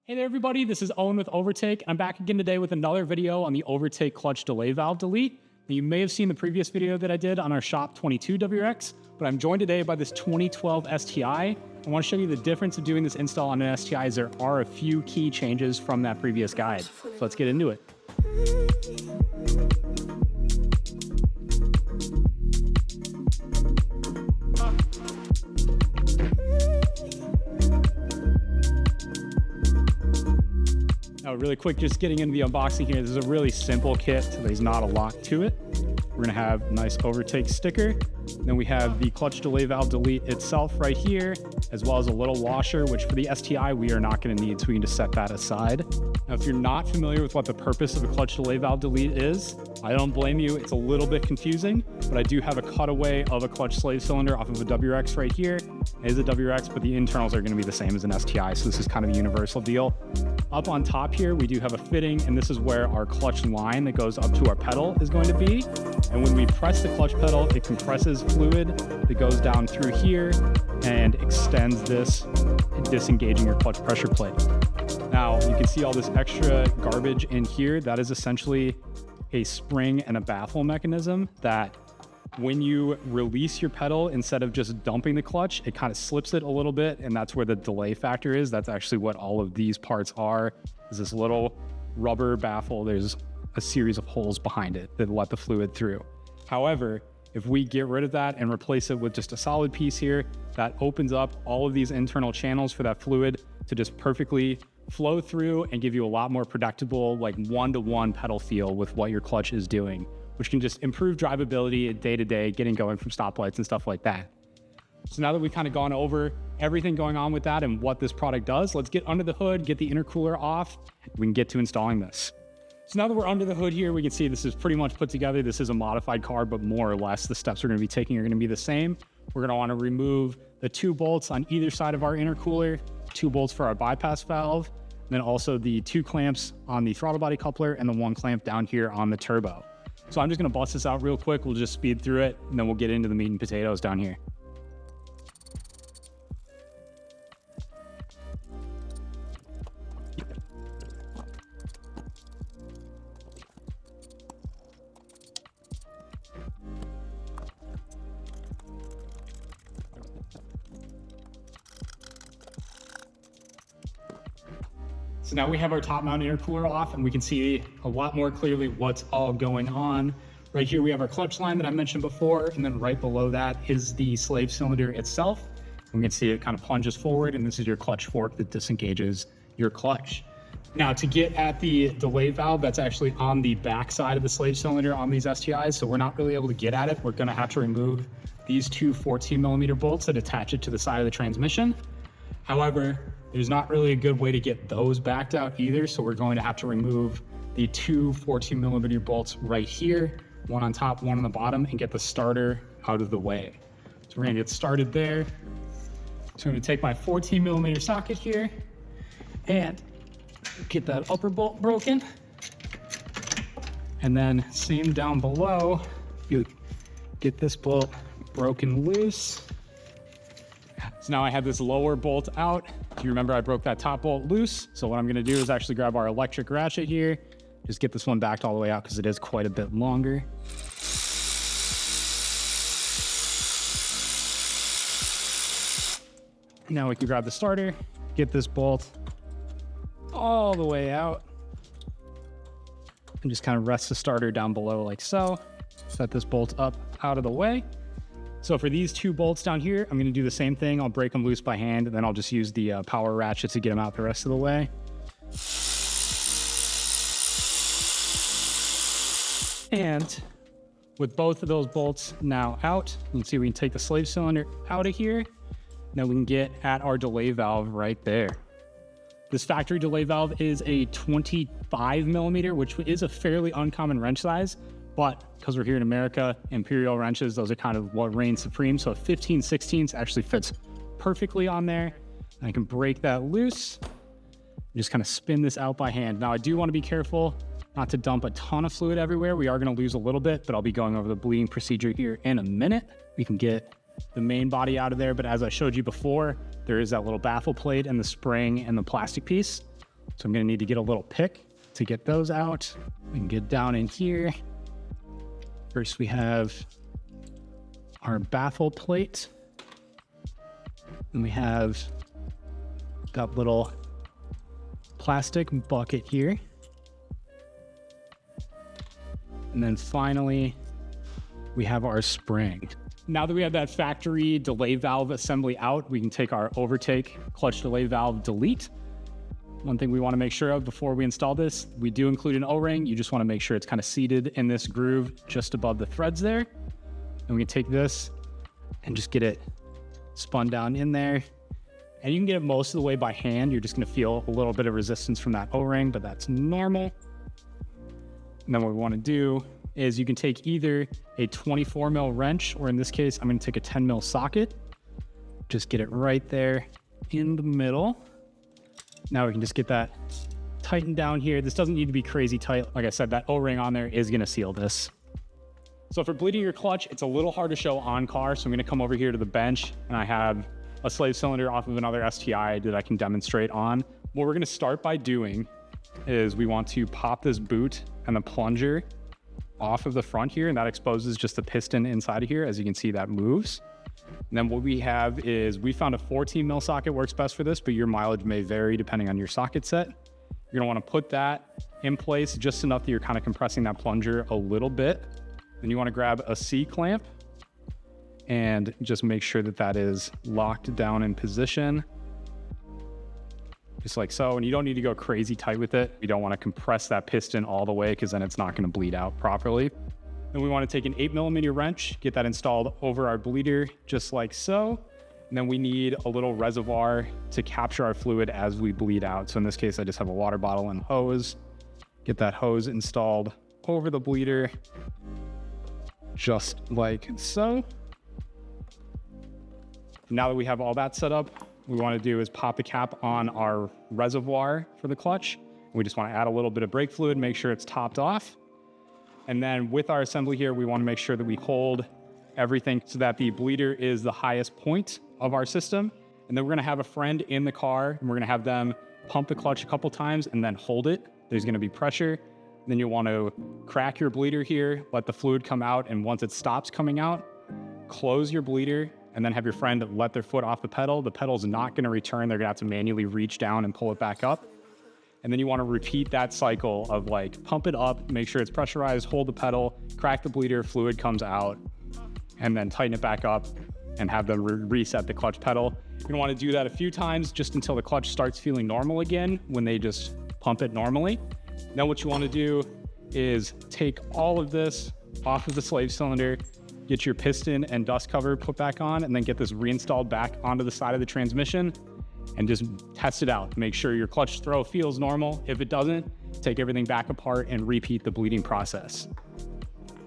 Hey there everybody, this is Owen with Overtake, and I'm back again today with another video on the Overtake clutch delay valve delete. Now, you may have seen the previous video that I did on our Shop 22 WRX, but I'm joined today by this 2012 STI. I want to show you the difference of doing this install on an STI, as there are a few key changes from that previous guide. So let's get into it. Now, really quick, just getting into the unboxing here. This is a really simple kit, so there's not a lot to it. We're gonna have a nice Overtake sticker. Then we have the clutch delay valve delete itself right here, as well as a little washer, which for the STI, we are not gonna need, so we can just set that aside. Now, if you're not familiar with what the purpose of a clutch delay valve delete is, I don't blame you. It's a little bit confusing, but I do have a cutaway of a clutch slave cylinder off of a WRX right here. It is a WRX, but the internals are gonna be the same as an STI, so this is kind of a universal deal. Up on top here, we do have a fitting, and this is where our clutch line that goes up to our pedal is going to be. And when we press the clutch pedal, it compresses fluid that goes down through here and extends this, disengaging your clutch pressure plate. Now, you can see all this extra garbage in here. That is essentially a spring and a baffle mechanism that when you release your pedal, instead of just dumping the clutch, it kind of slips it a little bit, and that's where the delay factor is. That's actually what all of these parts are, is this little rubber baffle. There's a series of holes behind it that let the fluid through. However, if we get rid of that and replace it with just a solid piece here, that opens up all of these internal channels for that fluid to just perfectly flow through and give you a lot more predictable, like one-to-one pedal feel with what your clutch is doing, which can just improve drivability day to day, getting going from stoplights and stuff like that. So now that we've kind of gone over everything going on with that and what this product does, let's get under the hood, get the intercooler off, we can get to installing this. So now that we're under the hood here, we can see this is pretty much put together. This is a modified car, but more or less the steps we're gonna be taking are gonna be the same. We're gonna wanna remove the 2 bolts on either side of our intercooler, 2 bolts for our bypass valve, and then also the 2 clamps on the throttle body coupler and the 1 clamp down here on the turbo. So I'm just gonna bust this out real quick. We'll just speed through it, and then we'll get into the meat and potatoes down here. So now we have our top mount intercooler off, and we can see a lot more clearly what's all going on. Right here, we have our clutch line that I mentioned before, and then right below that is the slave cylinder itself. We can see it kind of plunges forward, and this is your clutch fork that disengages your clutch. Now, to get at the delay valve, that's actually on the back side of the slave cylinder on these STIs, so we're not really able to get at it. We're gonna have to remove these 2 14mm bolts that attach it to the side of the transmission. However, there's not really a good way to get those backed out either, so we're going to have to remove the 2 14mm bolts right here, one on top, one on the bottom, and get the starter out of the way. So we're gonna get started there. So I'm gonna take my 14mm socket here and get that upper bolt broken. And then same down below, you get this bolt broken loose. So now I have this lower bolt out. If you remember, I broke that top bolt loose. So what I'm gonna do is actually grab our electric ratchet here, just get this one backed all the way out because it is quite a bit longer. Now we can grab the starter, get this bolt all the way out, and just kind of rest the starter down below like so. Set this bolt up out of the way. So for these 2 bolts down here, I'm gonna do the same thing. I'll break them loose by hand, and then I'll just use the power ratchet to get them out the rest of the way. And with both of those bolts now out, you can see we can take the slave cylinder out of here. Now we can get at our delay valve right there. This factory delay valve is a 25mm, which is a fairly uncommon wrench size, but because we're here in America, imperial wrenches, those are kind of what reigns supreme. So a 15/16 actually fits perfectly on there. And I can break that loose, and just kind of spin this out by hand. Now I do want to be careful not to dump a ton of fluid everywhere. We are going to lose a little bit, but I'll be going over the bleeding procedure here in a minute. We can get the main body out of there, but as I showed you before, there is that little baffle plate and the spring and the plastic piece. So I'm gonna need to get a little pick to get those out. We can get down in here. First we have our baffle plate. And we have that little plastic bucket here. And then finally, we have our spring. Now that we have that factory delay valve assembly out, we can take our overtake clutch delay valve delete. One thing we want to make sure of before we install this, we do include an O-ring. You just want to make sure it's kind of seated in this groove just above the threads there. And we can take this and just get it spun down in there. And you can get it most of the way by hand. You're just going to feel a little bit of resistance from that O-ring, but that's normal. And then what we want to do is you can take either a 24 mil wrench, or in this case, I'm going to take a 10 mil socket. Just get it right there in the middle. Now we can just get that tightened down here. This doesn't need to be crazy tight. Like I said, that O-ring on there is going to seal this. So for bleeding your clutch, it's a little hard to show on car. So I'm going to come over here to the bench, and I have a slave cylinder off of another STI that I can demonstrate on. What we're going to start by doing is we want to pop this boot and the plunger off of the front here, and that exposes just the piston inside of here. As you can see, that moves. And then what we have is we found a 14 mil socket works best for this, but your mileage may vary depending on your socket set. You're going to want to put that in place just enough that you're kind of compressing that plunger a little bit. Then you want to grab a C-clamp and just make sure that that is locked down in position. Just like so. And you don't need to go crazy tight with it. You don't want to compress that piston all the way because then it's not going to bleed out properly. Then we want to take an 8mm wrench, get that installed over our bleeder just like so. And then we need a little reservoir to capture our fluid as we bleed out. So in this case, I just have a water bottle and hose. Get that hose installed over the bleeder just like so. Now that we have all that set up, what we want to do is pop the cap on our reservoir for the clutch. We just want to add a little bit of brake fluid, make sure it's topped off. And then with our assembly here, we want to make sure that we hold everything so that the bleeder is the highest point of our system. And then we're going to have a friend in the car, and we're going to have them pump the clutch a couple times and then hold it. There's going to be pressure. Then you'll want to crack your bleeder here, let the fluid come out, and once it stops coming out, close your bleeder, and then have your friend let their foot off the pedal. The pedal's not going to return. They're going to have to manually reach down and pull it back up. And then you want to repeat that cycle of like pump it up, make sure it's pressurized, hold the pedal, crack the bleeder, fluid comes out, and then tighten it back up and have them reset the clutch pedal. You're going to want to do that a few times just until the clutch starts feeling normal again when they just pump it normally. Then what you want to do is take all of this off of the slave cylinder, get your piston and dust cover put back on, and then get this reinstalled back onto the side of the transmission and just test it out. Make sure your clutch throw feels normal. If it doesn't, take everything back apart and repeat the bleeding process.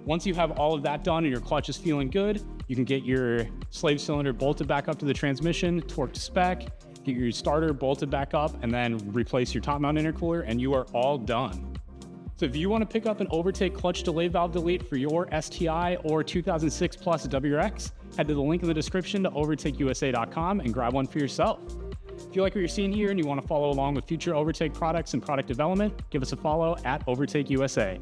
Once you have all of that done and your clutch is feeling good, you can get your slave cylinder bolted back up to the transmission, torqued to spec, get your starter bolted back up, and then replace your top mount intercooler, and you are all done. So if you want to pick up an Overtake clutch delay valve delete for your STI or 2006 Plus WRX, head to the link in the description to overtakeusa.com and grab one for yourself. If you like what you're seeing here and you want to follow along with future Overtake products and product development, give us a follow at Overtake USA.